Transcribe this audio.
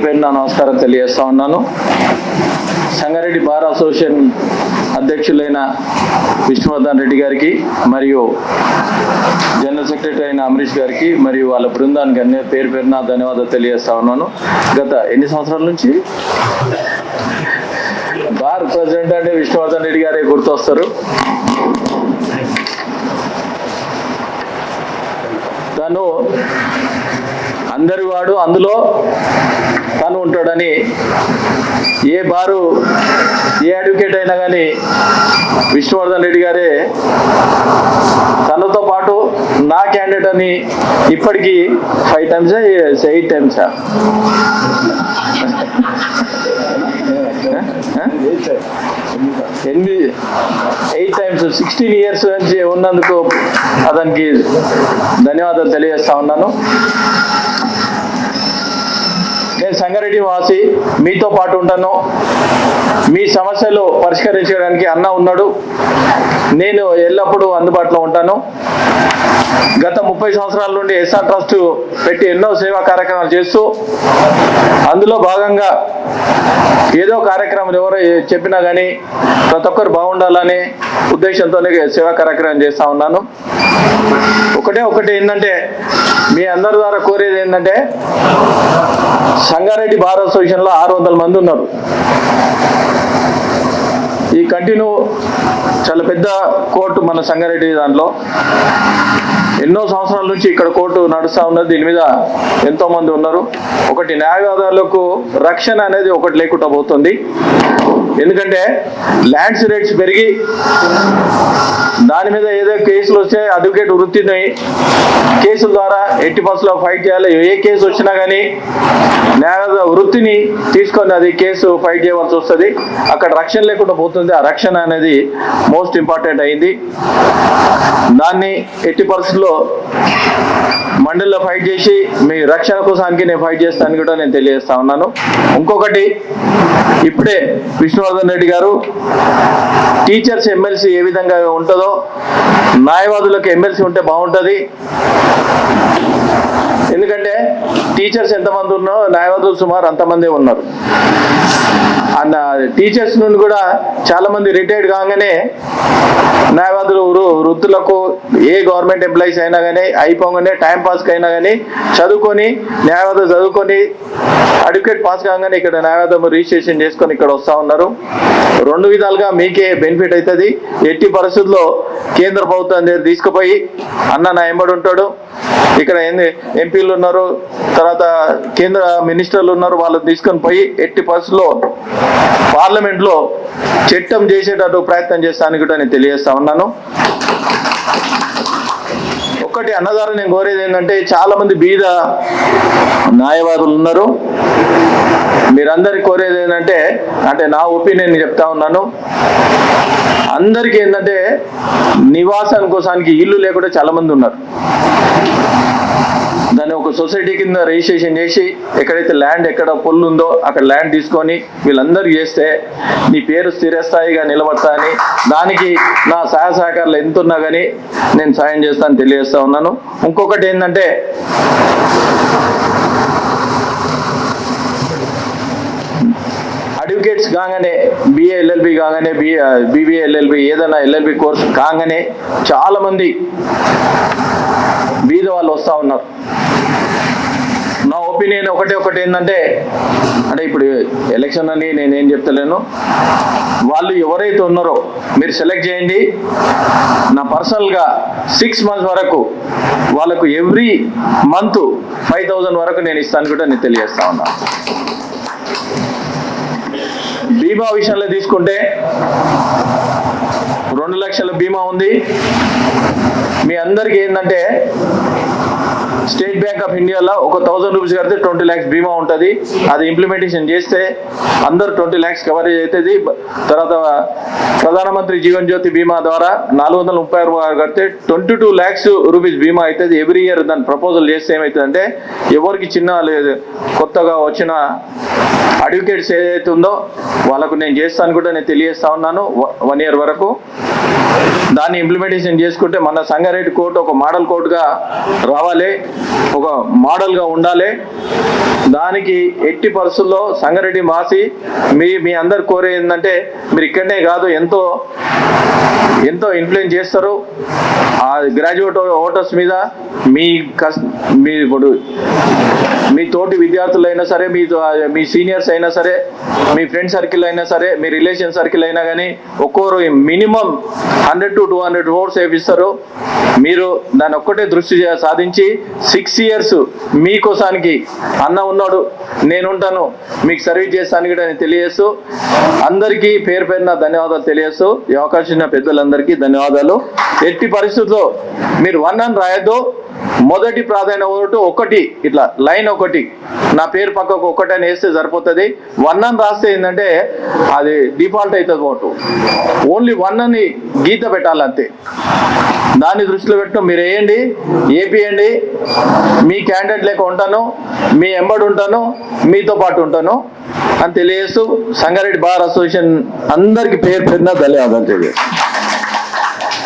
పేరున నమస్కారం తెలియజేస్తా ఉన్నాను. సంగారెడ్డి బార్ అసోసియేషన్ అధ్యక్షులైన విష్ణువర్ధన్ రెడ్డి గారికి మరియు జనరల్ సెక్రటరీ అయిన అమరీష్ గారికి మరియు వాళ్ళ బృందానికి అన్ని పేరు పేరున ధన్యవాదాలు తెలియజేస్తా ఉన్నాను. గత ఎన్ని సంవత్సరాల నుంచి బార్ ప్రెసిడెంట్ అంటే విష్ణువర్ధన్ రెడ్డి గారే గుర్తొస్తారు. తను అందరి వాడు అందులో తను ఉంటాడని ఏ బారు ఏ అడ్వకేట్ అయినా కానీ విష్ణువర్ధన్ రెడ్డి గారే తనతో పాటు నా క్యాండిడేట్ అని ఇప్పటికీ 5 times 8 times 8 times 16 years నుంచి ఉన్నందుకు అతనికి ధన్యవాదాలు తెలియజేస్తా ఉన్నాను. నేను సంగారెడ్డి వాసి, మీతో పాటు ఉంటాను. మీ సమస్యలు పరిష్కరించడానికి అన్న ఉన్నాడు. నేను ఎల్లప్పుడూ అందుబాటులో ఉంటాను. గత 30 సంవత్సరాల నుండి ఎస్ఆర్ ట్రస్ట్ పెట్టి ఎన్నో సేవా కార్యక్రమాలు చేస్తూ అందులో భాగంగా ఏదో కార్యక్రమాలు ఎవరో చెప్పినా కానీ ప్రతి ఒక్కరు బాగుండాలనే ఉద్దేశంతోనే సేవా కార్యక్రమం చేస్తూ ఉన్నాను. ఒకటి ఏంటంటే మీ అందరి ద్వారా కోరేది ఏంటంటే సంగారెడ్డి బార్ అసోసియేషన్లో 600 మంది ఉన్నారు. ఈ కంటిన్యూ చాలా పెద్ద కోర్టు మన సంగారెడ్డి దాంట్లో ఎన్నో సంవత్సరాల నుంచి ఇక్కడ కోర్టు నడుస్తూ ఉన్నది. దీని మీద ఎంతో మంది ఉన్నారు. ఒకటి న్యాయవాదులకు రక్షణ అనేది ఒకటి లేకుండా పోతుంది. ఎందుకంటే ల్యాండ్స్ రేట్స్ పెరిగి దాని మీద ఏదో కేసులు వస్తే అడ్వకేట్ వృత్తిని కేసుల ద్వారా ఎట్టి బస్సులో ఫైట్ చేయాలి. ఏ కేసు వచ్చినా కానీ న్యాయవాద వృత్తిని తీసుకొని అది కేసు ఫైట్ చేయవలసి వస్తుంది. అక్కడ రక్షణ లేకుండా పోతుంది. ఆ రక్షణ అనేది మోస్ట్ ఇంపార్టెంట్ అయింది. దాన్ని ఎట్టి పరిస్థితుల్లో మండలిలో ఫైట్ చేసి మీ రక్షణ కోసానికి నేను ఫైట్ చేస్తాను కూడా నేను తెలియజేస్తా ఉన్నాను. ఇంకొకటి, ఇప్పుడే విష్ణువర్ధన్ రెడ్డి గారు టీచర్స్ ఎమ్మెల్సీ ఏ విధంగా ఉంటుందో న్యాయవాదులకు ఎమ్మెల్సీ ఉంటే బాగుంటుంది. ఎందుకంటే టీచర్స్ ఎంతమంది ఉన్నారో న్యాయవాదులు సుమారు అంతమందే ఉన్నారు. అన్న టీచర్స్ నుండి కూడా చాలా మంది రిటైర్డ్ కాగానే న్యాయవాదులు వృత్తులకు ఏ గవర్నమెంట్ ఎంప్లాయీస్ అయినా కానీ అయిపోగానే టైం పాస్కి అయినా కానీ చదువుకొని న్యాయవాదులు చదువుకొని అడ్వకేట్ పాస్ కాగానే ఇక్కడ న్యాయవాదం రిజిస్ట్రేషన్ చేసుకొని ఇక్కడ వస్తూ ఉన్నారు. 2 విధాలుగా మీకే బెనిఫిట్ అవుతుంది. ఎట్టి పరిస్థితుల్లో కేంద్ర ప్రభుత్వం తీసుకుపోయి అన్న నా ఎంబడి ఉంటాడు. ఇక్కడ ఎంపీలు ఉన్నారు, తర్వాత కేంద్ర మినిస్టర్లు ఉన్నారు, వాళ్ళని తీసుకొని పోయి ఎట్టి పరిస్థితుల్లో పార్లమెంట్లో చట్టం చేసేటట్టు ప్రయత్నం చేస్తానని కూడా నేను తెలియజేస్తా ఉన్నాను. ఒక్కటి అన్నదారు నేను కోరేది ఏంటంటే చాలా మంది బీద న్యాయవాదులు ఉన్నారు. మీరందరికి కోరేది ఏంటంటే నా ఒపీనియన్ చెప్తా ఉన్నాను. అందరికీ ఏంటంటే నివాసాని కోసానికి ఇల్లు లేకుండా చాలా మంది ఉన్నారు. దాన్ని ఒక సొసైటీ కింద రిజిస్ట్రేషన్ చేసి ఎక్కడైతే ల్యాండ్ ఎక్కడ పొల్లు ఉందో అక్కడ ల్యాండ్ తీసుకొని వీళ్ళందరూ చేస్తే నీ పేరు స్థిరస్థాయిగా నిలబడతాయని, దానికి నా సహాయ సహకారాలు ఎంత ఉన్నా కానీ నేను సాయం చేస్తానని తెలియజేస్తా ఉన్నాను. ఇంకొకటి ఏంటంటే అడ్వకేట్స్ కాగానే బిఏ ఎల్ఎల్బి కాగానే బీబీఏ ఎల్ఎల్బి ఏదైనా ఎల్ఎల్బి కోర్సు కాగానే చాలామంది బీద వాళ్ళు వస్తూ ఉన్నారు. నా ఒపీనియన్ ఒకటి ఏంటంటే ఇప్పుడు ఎలక్షన్ అని నేనేం చెప్తలేను. వాళ్ళు ఎవరైతే ఉన్నారో మీరు సెలెక్ట్ చేయండి. నా పర్సనల్గా 6 months వరకు వాళ్ళకు ఎవ్రీ మంత్ 5,000 వరకు నేను ఇస్తాను కూడా నేను తెలియజేస్తా ఉన్నా. బీమా విషయంలో తీసుకుంటే 2 లక్షల బీమా ఉంది. మీ అందరికీ ఏంటంటే స్టేట్ బ్యాంక్ ఆఫ్ ఇండియాలో ఒక 1000 రూపీస్ కడితే 20 lakhs బీమా ఉంటుంది. అది ఇంప్లిమెంటేషన్ చేస్తే అందరు 20 lakhs కవరేజ్ అవుతుంది. తర్వాత ప్రధానమంత్రి జీవన్ జ్యోతి బీమా ద్వారా 436 రూపాయలు కడితే 22 lakhs రూపీస్ బీమా అవుతుంది. ఎవ్రీ ఇయర్ దాన్ని ప్రపోజల్ చేస్తే ఏమవుతుందంటే ఎవరికి చిన్న లేదు కొత్తగా వచ్చిన అడ్వకేట్స్ ఏదైతే ఉందో వాళ్ళకు నేను చేస్తాను కూడా నేను తెలియజేస్తా ఉన్నాను. 1 year వరకు దాన్ని ఇంప్లిమెంటేషన్ చేసుకుంటే మన సంగారెడ్డి కోర్టు ఒక మోడల్ కోర్టుగా రావాలి, ఒక మోడల్గా ఉండాలి. దానికి ఎట్టి పరిస్థితుల్లో సంగారెడ్డి మాసి మీ అందరు కోరే ఏంటంటే మీరు ఇక్కడనే కాదు ఎంతో ఇన్ఫ్లుయెన్స్ చేస్తారు ఆ గ్రాడ్యుయేట్ ఓటర్స్ మీద. మీ ఇప్పుడు మీ తోటి విద్యార్థులు అయినా సరే, మీ సీనియర్స్ అయినా సరే, మీ ఫ్రెండ్ సర్కిల్ అయినా సరే, మీ రిలేషన్ సర్కిల్ అయినా కానీ ఒక్కోరు మినిమం 100 to 200 ఓట్స్ వేపిస్తారు. మీరు దాన్ని ఒక్కటే దృష్టి సాధించి 6 years మీకోసానికి అన్న ఉన్నాడు, నేనుంటాను, మీకు సర్వీస్ చేస్తాను కూడా నేను తెలియజేస్తూ అందరికీ పేరు పేరున ధన్యవాదాలు తెలియజేస్తూ ఈ అవకాశం ఇచ్చిన పెద్దలందరికీ ధన్యవాదాలు. ఎట్టి పరిస్థితుల్లో మీరు 1 అని రాయొద్దు. మొదటి ప్రాధాన్యత ఓటు 1, ఇట్లా లైన్ 1, నా పేరు పక్కకు 1 అని వేస్తే సరిపోతుంది. 1 అని రాస్తే ఏంటంటే అది డిఫాల్ట్ అవుతుంది ఓటు. ఓన్లీ 1 అని గీత పెట్టాలంతే. దాన్ని దృష్టిలో పెట్టుకుని మీరు వేయండి, ఏపీయండి. మీ క్యాండిడేట్ లేక ఉంటాను, మీ ఎంబడి ఉంటాను, మీతో పాటు ఉంటాను అని తెలియజేస్తూ సంగారెడ్డి బార్ అసోసియేషన్ అందరికీ పేరు పేరున ధన్యవాదాలు తెలియజేస్తాను.